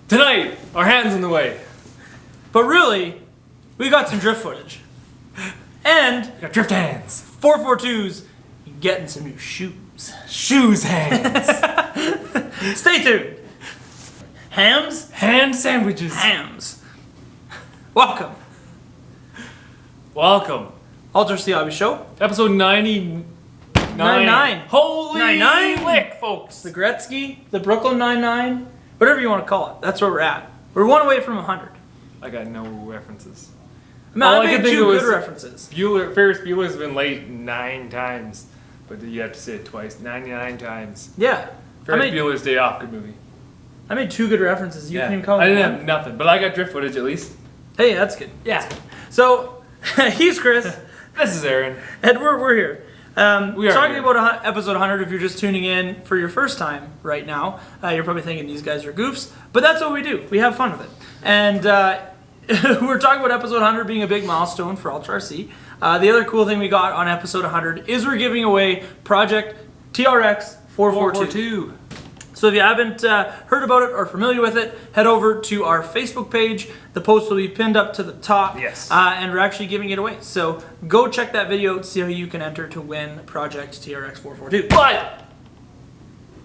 Tonight, our hand's in the way. But really, we got some drift footage. And We got drift hands. 442's getting some new shoes. Shoes hands. Stay tuned. Hams? Hand sandwiches. Hams. Welcome. Welcome. RC Hobbies Show. Episode 99. 99. Holy 99. lick, folks. The Gretzky, the Brooklyn 99, whatever you want to call it. That's where we're at. We're one away from 100. I got no references. Man, All I I could made think two of was good references. Ferris Bueller's been late 9 times. But you have to say it twice. 99 times. Yeah. Ferris Bueller's Day Off, good movie. I made 2 good references. You Yeah. can even call it I didn't one. have nothing, but I got drift footage at least. Hey, that's good. Yeah. So, he's Chris, This is Aaron. and we're here. We are talking here. about episode 100. If you're just tuning in for your first time right now, you're probably thinking these guys are goofs, but that's what we do. We have fun with it. And we're talking about episode 100 being a big milestone for Ultra RC. The other cool thing we got on episode 100 is we're giving away Project TRX-4-4-2. 442. So if you haven't heard about it or familiar with it, head over to our Facebook page. The post will be pinned up to the top. Yes. And we're actually giving it away. So go check that video to see how you can enter to win Project TRX-4-4-2. But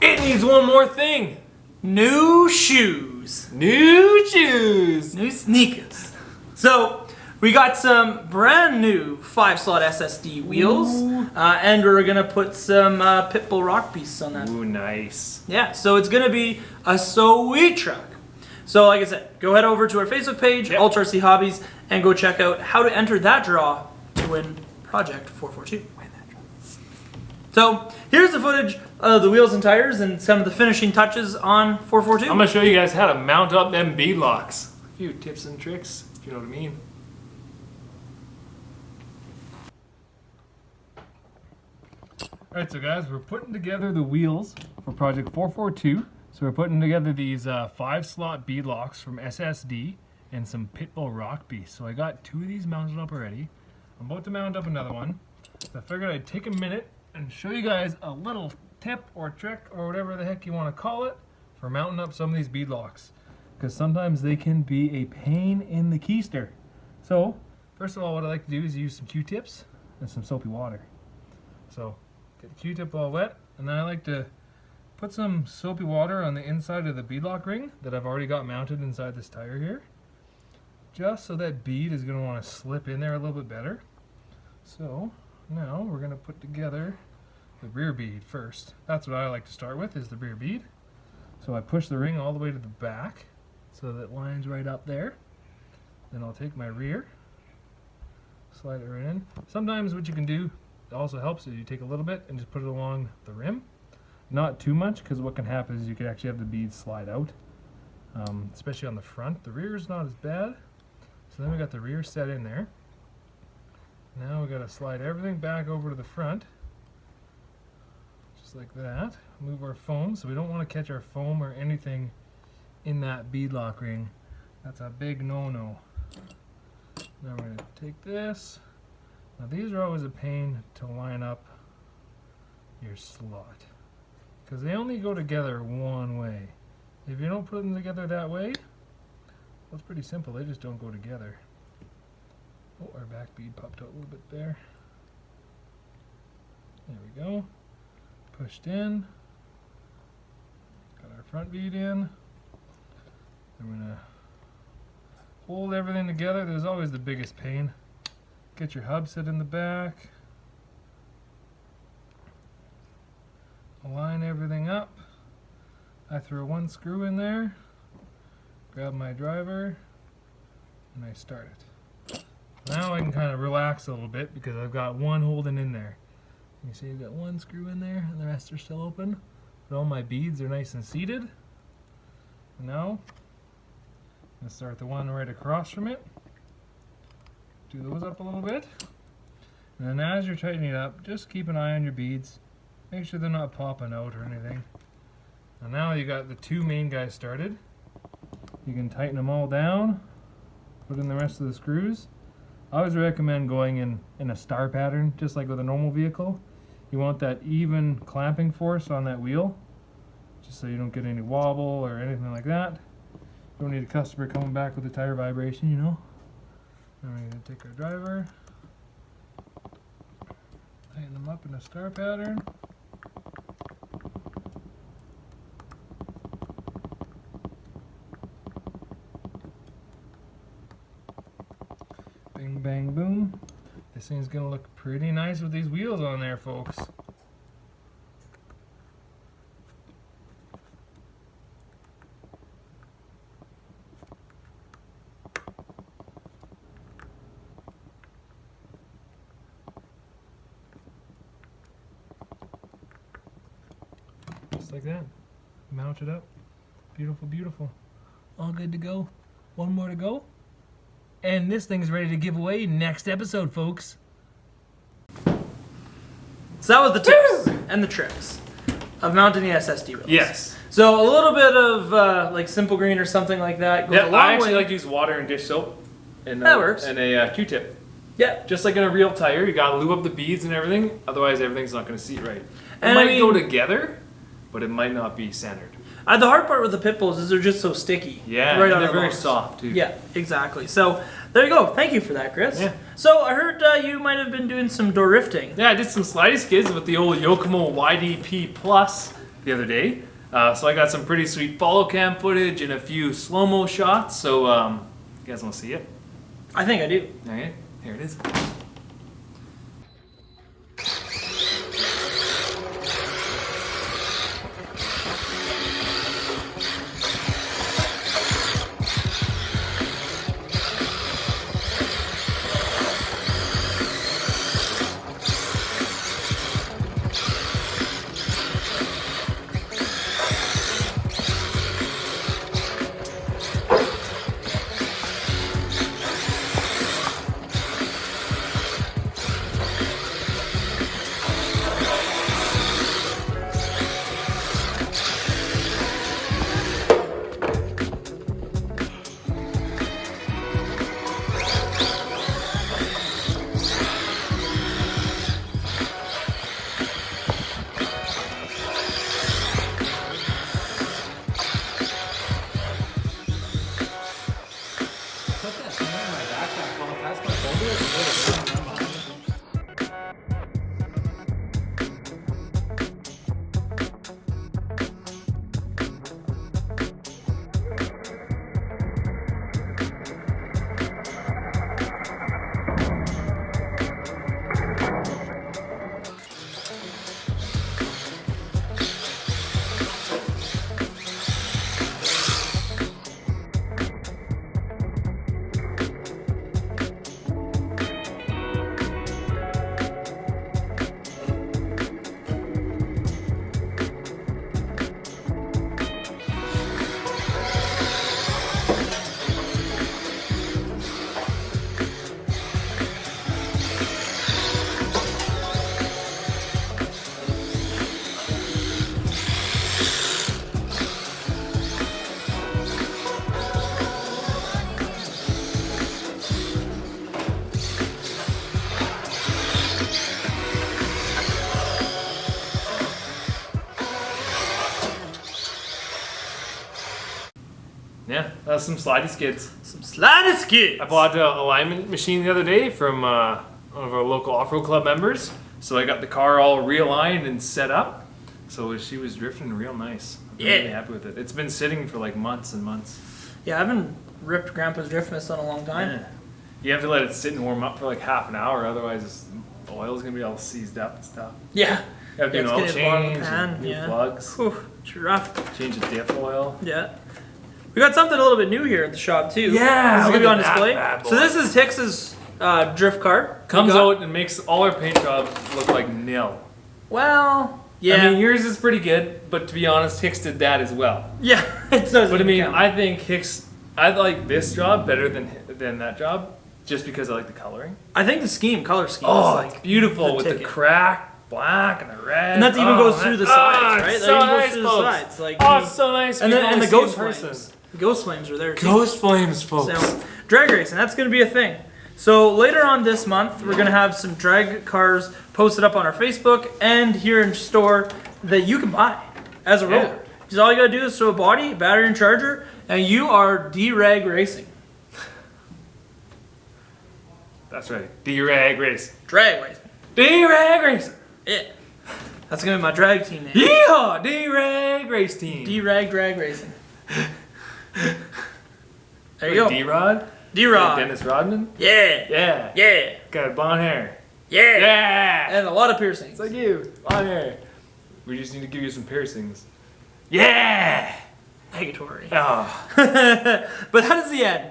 it needs one more thing. New shoes. New shoes. New sneakers. So we got some brand new 5-slot SSD wheels. And we're going to put some Pitbull rock pieces on that. Ooh, nice. Yeah, so it's going to be a sweet truck. So like I said, go head over to our Facebook page, Yep. Ultra RC Hobbies, and go check out how to enter that draw to win Project 442. So here's the footage of the wheels and tires and some of the finishing touches on 442. I'm going to show you guys how to mount up them beadlocks. A few tips and tricks, if you know what I mean. Alright, so guys, we're putting together the wheels for Project 442. So we're putting together these 5-slot beadlocks from SSD and some Pitbull rock beasts. So I got 2 of these mounted up already. I'm about to mount up another one. So I figured I'd take a minute and show you guys a little tip or trick or whatever the heck you want to call it for mounting up some of these beadlocks. Because sometimes they can be a pain in the keister. So, first of all, what I like to do is use some Q-tips and some soapy water. So, get the Q-tip all wet, and then I like to put some soapy water on the inside of the beadlock ring that I've already got mounted inside this tire here. Just so that bead is going to want to slip in there a little bit better. So, now we're going to put together the rear bead first. That's what I like to start with, is the rear bead. So I push the ring all the way to the back so that it lines right up there. Then I'll take my rear, slide it right in. Sometimes what you can do also helps is you take a little bit and just put it along the rim. Not too much, because what can happen is you can actually have the beads slide out, especially on the front. The rear is not as bad. So then we got the rear set in there. Now we got to slide everything back over to the front, just like that. Move our foam, so we don't want to catch our foam or anything in that beadlock ring. That's a big no-no. Now we're going to take this. Now these are always a pain to line up your slot, because they only go together one way. If you don't put them together that way, well, it's pretty simple. They just don't go together. Oh, our back bead popped out a little bit there. There we go. Pushed in. Got our front bead in. Then we're going to hold everything together. There's always the biggest pain. Get your hub set in the back. Align everything up. I throw 1 screw in there. Grab my driver. And I start it. Now I can kind of relax a little bit because I've got 1 holding in there. You see I've got 1 screw in there and the rest are still open. But all my beads are nice and seated. Now, I'm going to start the one right across from it. Do those up a little bit. And then as you're tightening it up, just keep an eye on your beads. Make sure they're not popping out or anything. And now you got the 2 main guys started. You can tighten them all down. Put in the rest of the screws. I always recommend going in a star pattern, just like with a normal vehicle. You want that even clamping force on that wheel, just so you don't get any wobble or anything like that. Don't need a customer coming back with a tire vibration, you know. Then we're going to take our driver, tighten them up in a star pattern. Bing, bang, boom. This thing's going to look pretty nice with these wheels on there, folks. Just like that. Mount it up. Beautiful, beautiful. All good to go. One more to go. And this thing's ready to give away next episode, folks. So that was the tips and the tricks of mounting the SSD wheels. Yes. So a little bit of like Simple Green or something like that goes a long I actually way. like to use water and dish soap. And, That works. And a Q-tip. Yeah. Just like in a real tire, you gotta lube up the beads and everything. Otherwise, everything's not gonna seat right. It And might I mean, go together, but it might not be centered. The hard part with the Pitbulls is they're just so sticky. Yeah, right and on they're the very bones. soft too. Yeah, exactly. So there you go. Thank you for that, Chris. Yeah. So I heard you might have been doing some door rifting. Yeah, I did some slidey skids with the old Yokomo YDP Plus the other day. So I got some pretty sweet follow cam footage and a few slow-mo shots. So you guys want to see it? I think I do. Okay, here it is. Yeah, that's some slidey skids. Some slidey skids. I bought an alignment machine the other day from one of our local off-road club members. So I got the car all realigned and set up. So she was drifting real nice. I'm really happy with it. It's been sitting for like months and months. Yeah, I haven't ripped Grandpa's drift mist in a long time. Yeah. You have to let it sit and warm up for like half an hour, otherwise the oil's gonna be all seized up and stuff. Yeah. You have to do an oil It's getting at the bottom of the change, pan, and new yeah. plugs, Whew, it's rough. change the diff oil. Yeah. We got something a little bit new here at the shop too. Yeah, This is gonna be look on at that display. bad boy. So this is Hicks's drift cart. Comes out and makes all our paint jobs look like nil. Well, yeah. I mean, yours is pretty good, but to be honest, Hicks did that as well. Yeah, it doesn't But I mean, count. I think Hicks, I like this job better than that job, just because I like the coloring. I think the color scheme Oh, is it's like beautiful the with ticket. the crack black and the red. And that even goes through the sides, right? It's That so even goes nice, through the folks. sides. Like Oh, it's so nice. and We then can and the only see in ghost person. flames. The ghost flames are there too. Ghost flames, folks. So, drag racing, that's going to be a thing. So later on this month, we're going to have some drag cars posted up on our Facebook and here in store that you can buy as a roller. Because all you gotta do is throw a body, battery, and charger, and you are D-Rag racing. That's right. D-Rag Race. Drag racing. D-Rag Race. Yeah. That's gonna be my drag team name. Yeehaw! D-Rag Race Team. D-Rag drag racing. There you go. D-Rod? D-Rod. Dennis Rodman? Yeah. Yeah. Yeah. Got blonde hair. Yeah. Yeah. And a lot of piercings. It's like you. Blonde hair. We just need to give you some piercings. Yeah. Negatory. Oh. But that is the end.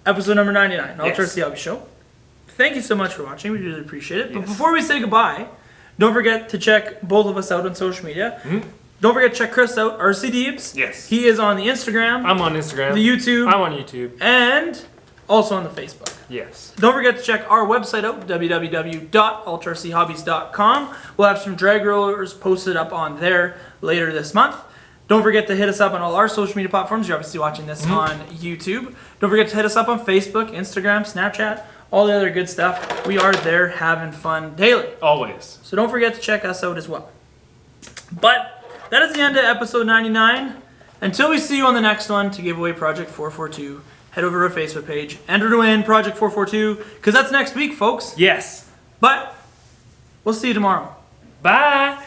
Episode number 99. Yes. Ultra RC Hobby Show. Thank you so much for watching. We really appreciate it. But Yes. before we say goodbye, don't forget to check both of us out on social media. Mm-hmm. Don't forget to check Chris out, RC Deebs. Yes. He is on the Instagram, I'm on Instagram. the YouTube, I'm on YouTube. and also on the Facebook. Yes. Don't forget to check our website out, www.ultrarchobbies.com. We'll have some drag rollers posted up on there later this month. Don't forget to hit us up on all our social media platforms. You're obviously watching this on YouTube. Don't forget to hit us up on Facebook, Instagram, Snapchat, all the other good stuff. We are there having fun daily. Always. So don't forget to check us out as well. But that is the end of episode 99. Until we see you on the next one to give away Project 442, head over to our Facebook page, enter to win Project 442, because that's next week, folks. Yes. But we'll see you tomorrow. Bye.